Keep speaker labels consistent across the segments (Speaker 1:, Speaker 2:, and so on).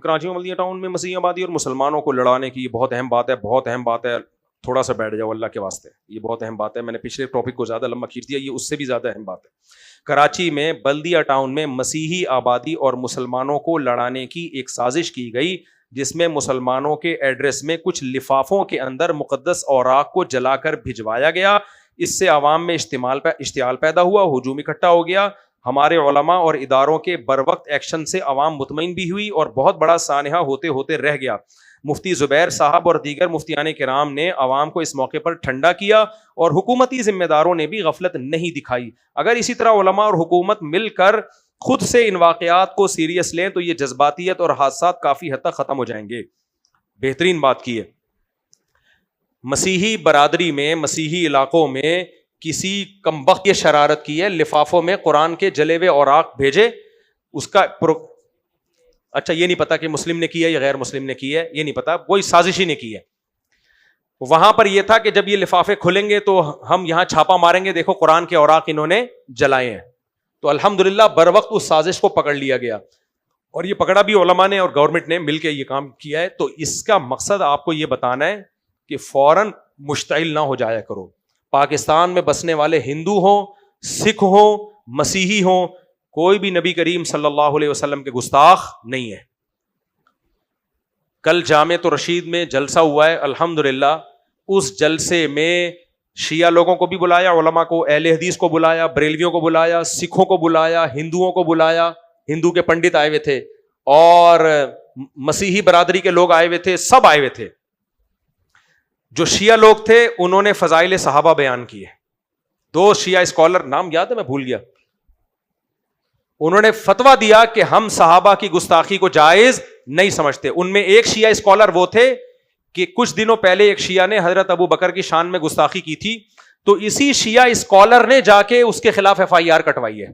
Speaker 1: Karachi ملدیہ town میں مسیحی آبادی اور مسلمانوں کو لڑانے کی یہ بہت اہم بات ہے, بہت اہم بات ہے. تھوڑا سا بیٹھ جاؤ اللہ کے واسطے, یہ بہت اہم بات ہے. میں نے پچھلے ٹاپک کو زیادہ لمبا کھینچ دیا, یہ اس سے بھی زیادہ اہم بات ہے. کراچی میں بلدیہ ٹاؤن میں مسیحی آبادی اور مسلمانوں کو لڑانے کی ایک سازش کی گئی, جس میں مسلمانوں کے ایڈریس میں کچھ لفافوں کے اندر مقدس اوراق کو جلا کر بھجوایا گیا. اس سے عوام میں اشتعال پیدا ہوا, ہجوم اکٹھا ہو گیا. ہمارے علماء اور اداروں کے بروقت ایکشن سے عوام مطمئن بھی ہوئی اور بہت بڑا سانحہ ہوتے ہوتے رہ گیا. مفتی زبیر صاحب اور دیگر مفتیان کرام نے عوام کو اس موقع پر ٹھنڈا کیا اور حکومتی ذمہ داروں نے بھی غفلت نہیں دکھائی. اگر اسی طرح علماء اور حکومت مل کر خود سے ان واقعات کو سیریس لیں تو یہ جذباتیت اور حادثات کافی حد تک ختم ہو جائیں گے. بہترین بات کی ہے, مسیحی برادری میں, مسیحی علاقوں میں کسی کمبخت یہ شرارت کی ہے, لفافوں میں قرآن کے جلے ہوئے اوراق بھیجے. اس کا اچھا یہ نہیں پتا کہ مسلم نے کیا یا غیر مسلم نے کی ہے, یہ نہیں پتا, کوئی سازشی نے کی ہے. وہاں پر یہ تھا کہ جب یہ لفافے کھلیں گے تو ہم یہاں چھاپا ماریں گے, دیکھو قرآن کے اوراق انہوں نے جلائے ہیں. تو الحمدللہ بر وقت اس سازش کو پکڑ لیا گیا, اور یہ پکڑا بھی علماء نے اور گورنمنٹ نے مل کے یہ کام کیا ہے. تو اس کا مقصد آپ کو یہ بتانا ہے کہ فوراً مشتعل نہ ہو جایا کرو. پاکستان میں بسنے والے ہندو ہوں, سکھ ہوں, مسیحی ہوں, کوئی بھی نبی کریم صلی اللہ علیہ وسلم کے گستاخ نہیں ہے. کل جامعۃ الرشید میں جلسہ ہوا ہے الحمدللہ. اس جلسے میں شیعہ لوگوں کو بھی بلایا, علماء کو, اہل حدیث کو بلایا, بریلویوں کو بلایا, سکھوں کو بلایا, ہندوؤں کو بلایا, ہندو کے پنڈت آئے ہوئے تھے, اور مسیحی برادری کے لوگ آئے ہوئے تھے, سب آئے ہوئے تھے. جو شیعہ لوگ تھے انہوں نے فضائل صحابہ بیان کیے. دو شیعہ اسکالر, نام یاد ہے میں بھول گیا, انہوں نے فتویٰ دیا کہ ہم صحابہ کی گستاخی کو جائز نہیں سمجھتے. ان میں ایک شیعہ اسکالر وہ تھے کہ کچھ دنوں پہلے ایک شیعہ نے حضرت ابو بکر کی شان میں گستاخی کی تھی, تو اسی شیعہ اسکالر نے جا کے اس کے خلاف FIR کٹوائی ہے,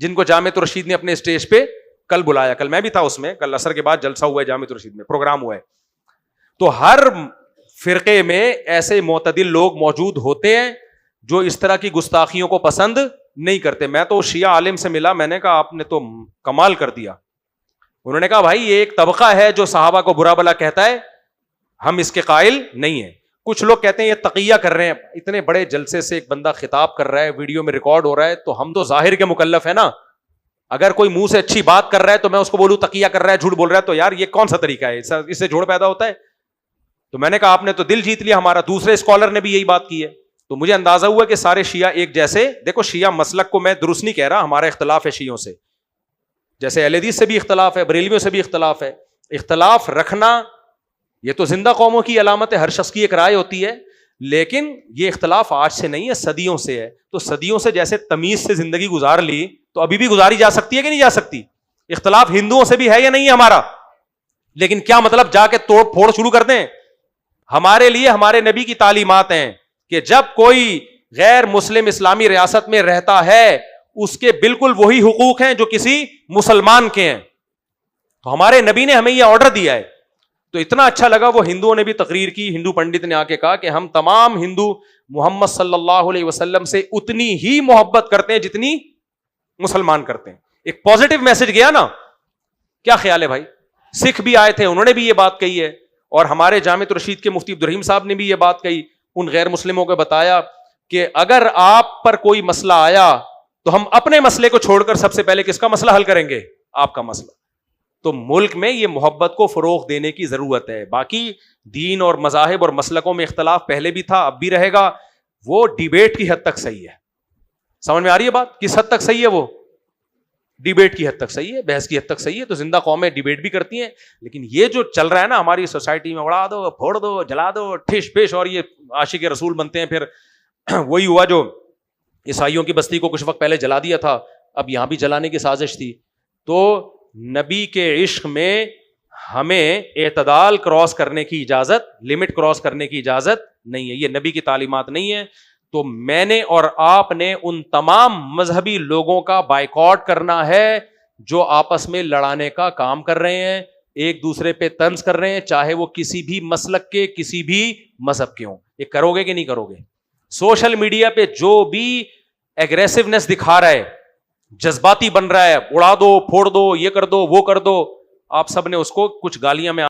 Speaker 1: جن کو جامعۃ الرشید نے اپنے اسٹیج پہ کل بلایا. کل میں بھی تھا اس میں, کل عصر کے بعد جلسہ ہوا ہے جامعۃ الرشید میں, پروگرام ہوا ہے. تو ہر فرقے میں ایسے معتدل لوگ موجود ہوتے ہیں جو اس طرح کی گستاخیوں کو پسند نہیں کرتے. میں تو شیعہ عالم سے ملا, میں نے کہا آپ نے تو کمال کر دیا. انہوں نے کہا بھائی یہ ایک طبقہ ہے جو صحابہ کو برا بلا کہتا ہے, ہم اس کے قائل نہیں ہیں. کچھ لوگ کہتے ہیں یہ تقیہ کر رہے ہیں, اتنے بڑے جلسے سے ایک بندہ خطاب کر رہا ہے, ویڈیو میں ریکارڈ ہو رہا ہے, تو ہم تو ظاہر کے مکلف ہیں نا. اگر کوئی منہ سے اچھی بات کر رہا ہے تو میں اس کو بولوں تقیہ کر رہا ہے, جھوٹ بول رہا ہے, تو یار یہ کون سا طریقہ ہے, اس سے جھوٹ پیدا ہوتا ہے. تو میں نے کہا آپ نے تو دل جیت لیا ہمارا. دوسرے اسکالر نے بھی یہی بات کی ہے. تو مجھے اندازہ ہوا کہ سارے شیعہ ایک جیسے, دیکھو شیعہ مسلک کو میں درست نہیں کہہ رہا, ہمارا اختلاف ہے شیعوں سے, جیسے اہل حدیث سے بھی اختلاف ہے, بریلویوں سے بھی اختلاف ہے. اختلاف رکھنا یہ تو زندہ قوموں کی علامت ہے, ہر شخص کی ایک رائے ہوتی ہے, لیکن یہ اختلاف آج سے نہیں ہے, صدیوں سے ہے. تو صدیوں سے جیسے تمیز سے زندگی گزار لی, تو ابھی بھی گزاری جا سکتی ہے کہ نہیں جا سکتی. اختلاف ہندوؤں سے بھی ہے یا نہیں ہے ہمارا, لیکن کیا مطلب جا کے توڑ پھوڑ شروع کر دیں. ہمارے لیے ہمارے نبی کی تعلیمات ہیں کہ جب کوئی غیر مسلم اسلامی ریاست میں رہتا ہے اس کے بالکل وہی حقوق ہیں جو کسی مسلمان کے ہیں. تو ہمارے نبی نے ہمیں یہ آرڈر دیا ہے. تو اتنا اچھا لگا, وہ ہندوؤں نے بھی تقریر کی, ہندو پنڈت نے آ کے کہا کہ ہم تمام ہندو محمد صلی اللہ علیہ وسلم سے اتنی ہی محبت کرتے ہیں جتنی مسلمان کرتے ہیں. ایک پازیٹو میسج گیا نا. کیا خیال ہے بھائی. سکھ بھی آئے تھے, انہوں نے بھی یہ بات کہی ہے, اور ہمارے جامعۃ الرشید کے مفتی عبدالرحیم صاحب نے بھی یہ بات کہی. ان غیر مسلموں کو بتایا کہ اگر آپ پر کوئی مسئلہ آیا تو ہم اپنے مسئلے کو چھوڑ کر سب سے پہلے کس کا مسئلہ حل کریں گے, آپ کا مسئلہ. تو ملک میں یہ محبت کو فروغ دینے کی ضرورت ہے. باقی دین اور مذاہب اور مسلکوں میں اختلاف پہلے بھی تھا, اب بھی رہے گا. وہ ڈیبیٹ کی حد تک صحیح ہے. سمجھ میں آ رہی ہے بات, کس حد تک صحیح ہے. وہ ڈیبیٹ کی حد تک صحیح ہے, بحث کی حد تک صحیح ہے. تو زندہ قومیں ڈیبیٹ بھی کرتی ہیں, لیکن یہ جو چل رہا ہے نا ہماری سوسائٹی میں, اڑا دو, پھوڑ دو, جلا دو, ٹھش پیش, اور یہ عاشق رسول بنتے ہیں. پھر وہی ہوا جو عیسائیوں کی بستی کو کچھ وقت پہلے جلا دیا تھا, اب یہاں بھی جلانے کی سازش تھی. تو نبی کے عشق میں ہمیں اعتدال کراس کرنے کی اجازت, لمٹ کراس کرنے کی اجازت نہیں ہے. یہ نبی کی تعلیمات نہیں ہے. تو میں نے اور آپ نے ان تمام مذہبی لوگوں کا بائیکاٹ کرنا ہے جو آپس میں لڑانے کا کام کر رہے ہیں, ایک دوسرے پہ طنز کر رہے ہیں, چاہے وہ کسی بھی مسلک کے, کسی بھی مذہب کے ہوں. یہ کرو گے کہ نہیں کرو گے. سوشل میڈیا پہ جو بھی ایگریسونیس دکھا رہا ہے, جذباتی بن رہا ہے, اڑا دو, پھوڑ دو, یہ کر دو, وہ کر دو, آپ سب نے اس کو کچھ گالیاں میں